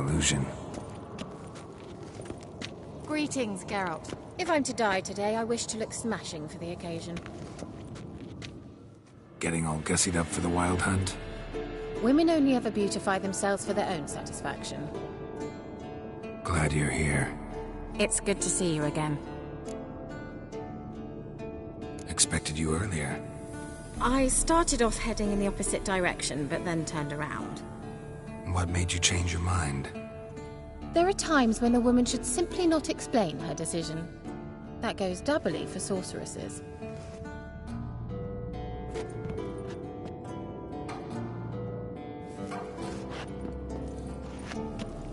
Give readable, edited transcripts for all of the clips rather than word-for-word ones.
illusion. Greetings, Geralt. If I'm to die today, I wish to look smashing for the occasion. Getting all gussied up for the Wild Hunt? Women only ever beautify themselves for their own satisfaction. Glad you're here. It's good to see you again. Expected you earlier. I started off heading in the opposite direction, but then turned around. What made you change your mind? There are times when a woman should simply not explain her decision. That goes doubly for sorceresses.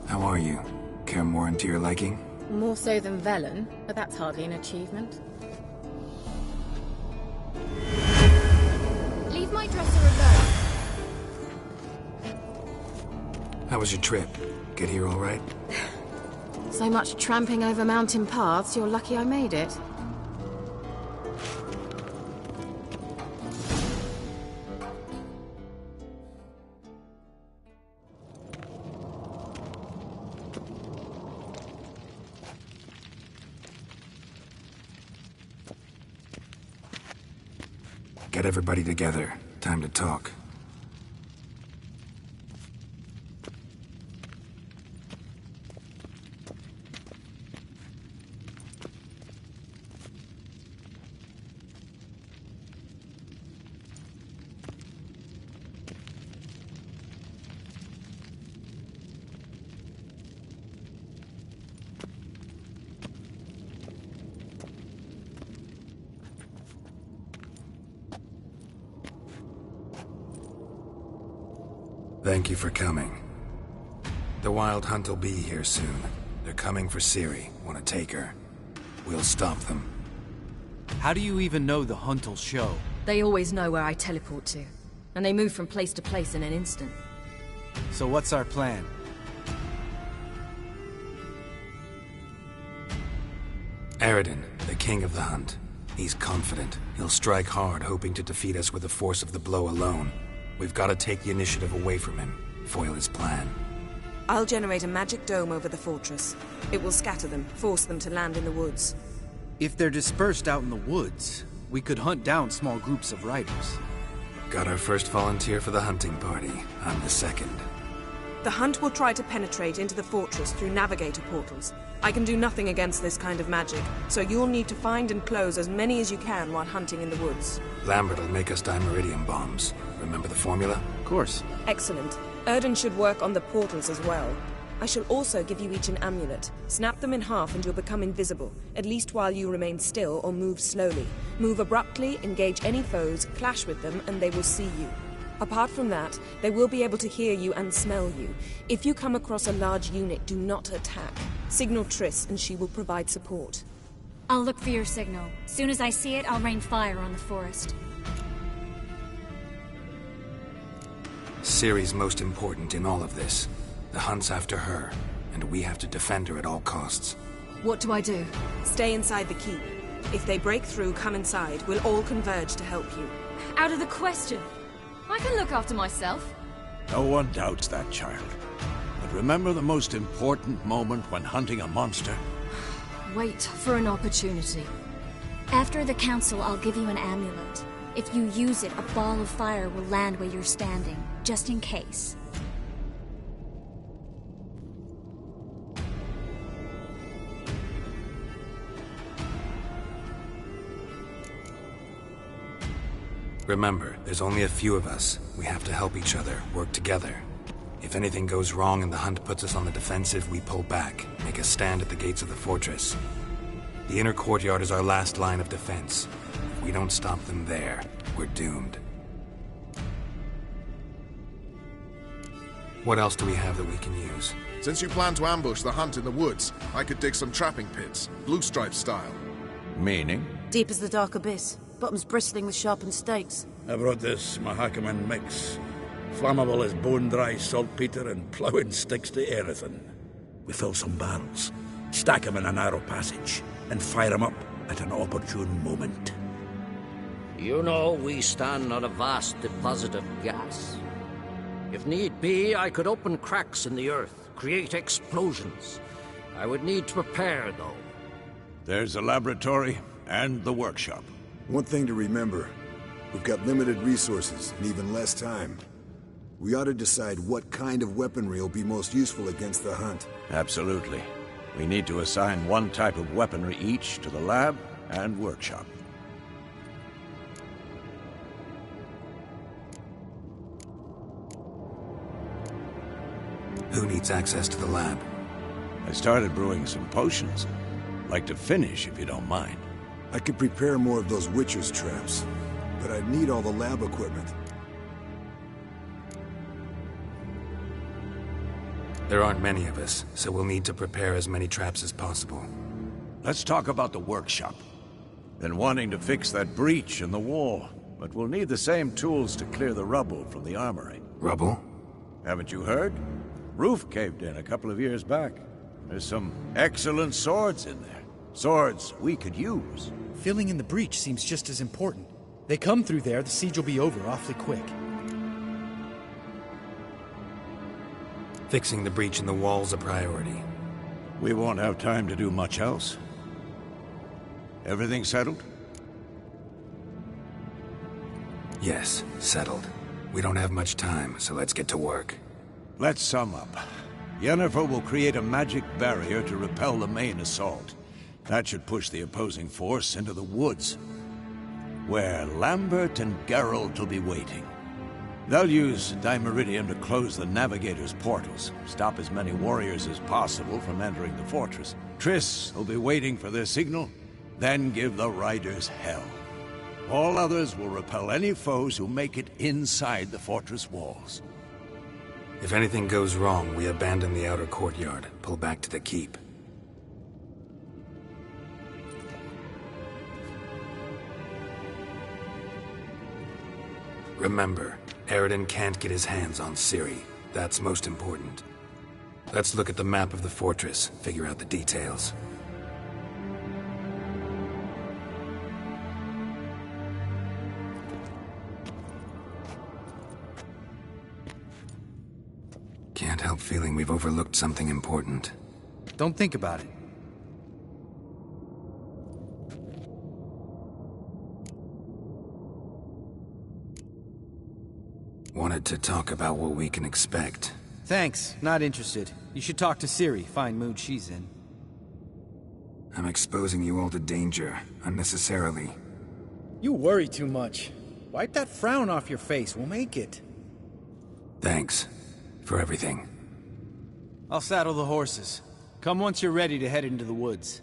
How are you? Kaer Morhen to your liking? More so than Velen, but that's hardly an achievement. Leave my dresser alone. How was your trip? Get here all right? So much tramping over mountain paths, you're lucky I made it. Get everybody together. Time to talk. Thank you for coming. The Wild Hunt will be here soon. They're coming for Ciri. Want to take her. We'll stop them. How do you even know the Hunt'll show? They always know where I teleport to. And they move from place to place in an instant. So what's our plan? Aradin, the king of the Hunt. He's confident. He'll strike hard, hoping to defeat us with the force of the blow alone. We've got to take the initiative away from him. Foil his plan. I'll generate a magic dome over the fortress. It will scatter them, force them to land in the woods. If they're dispersed out in the woods, we could hunt down small groups of riders. Got our first volunteer for the hunting party. I'm the second. The Hunt will try to penetrate into the fortress through navigator portals. I can do nothing against this kind of magic, so you'll need to find and close as many as you can while hunting in the woods. Lambert will make us dimeridium bombs. Remember the formula? Of course. Excellent. Erden should work on the portals as well. I shall also give you each an amulet. Snap them in half and you'll become invisible, at least while you remain still or move slowly. Move abruptly, engage any foes, clash with them, and they will see you. Apart from that, they will be able to hear you and smell you. If you come across a large unit, do not attack. Signal Triss and she will provide support. I'll look for your signal. Soon as I see it, I'll rain fire on the forest. Ciri's most important in all of this. The Hunt's after her, and we have to defend her at all costs. What do I do? Stay inside the keep. If they break through, come inside. We'll all converge to help you. Out of the question. I can look after myself. No one doubts that, child. But remember the most important moment when hunting a monster? Wait for an opportunity. After the council, I'll give you an amulet. If you use it, a ball of fire will land where you're standing, just in case. Remember, there's only a few of us. We have to help each other, work together. If anything goes wrong and the Hunt puts us on the defensive, we pull back, make a stand at the gates of the fortress. The inner courtyard is our last line of defense. If we don't stop them there, we're doomed. What else do we have that we can use? Since you plan to ambush the Hunt in the woods, I could dig some trapping pits, blue stripe style. Meaning? Deep as the dark abyss, bottoms bristling with sharpened stakes. I brought this Mahakaman mix. Flammable as bone-dry saltpeter and ploughing sticks to everything. We fill some barrels, stack them in a narrow passage, and fire them up at an opportune moment. You know, we stand on a vast deposit of gas. If need be, I could open cracks in the earth, create explosions. I would need to prepare, though. There's the laboratory and the workshop. One thing to remember, we've got limited resources and even less time. We ought to decide what kind of weaponry will be most useful against the hunt. Absolutely. We need to assign one type of weaponry each to the lab and workshop. Who needs access to the lab? I started brewing some potions. Like to finish, if you don't mind. I could prepare more of those Witcher's traps, but I'd need all the lab equipment. There aren't many of us, so we'll need to prepare as many traps as possible. Let's talk about the workshop. Been wanting to fix that breach in the wall, but we'll need the same tools to clear the rubble from the armory. Rubble? Haven't you heard? Roof caved in a couple of years back. There's some excellent swords in there. Swords we could use. Filling in the breach seems just as important. They come through there, the siege will be over awfully quick. Fixing the breach in the wall's a priority. We won't have time to do much else. Everything settled? Yes, settled. We don't have much time, so let's get to work. Let's sum up. Yennefer will create a magic barrier to repel the main assault. That should push the opposing force into the woods, where Lambert and Geralt will be waiting. They'll use Dimeridium to close the Navigator's portals, stop as many warriors as possible from entering the fortress. Triss will be waiting for their signal, then give the riders hell. All others will repel any foes who make it inside the fortress walls. If anything goes wrong, we abandon the outer courtyard, pull back to the keep. Remember, Aroden can't get his hands on Ciri. That's most important. Let's look at the map of the fortress, figure out the details. Can't help feeling we've overlooked something important. Don't think about it. Wanted to talk about what we can expect. Thanks, not interested. You should talk to Ciri, fine mood she's in. I'm exposing you all to danger, unnecessarily. You worry too much. Wipe that frown off your face, we'll make it. Thanks. For everything. I'll saddle the horses. Come once you're ready to head into the woods.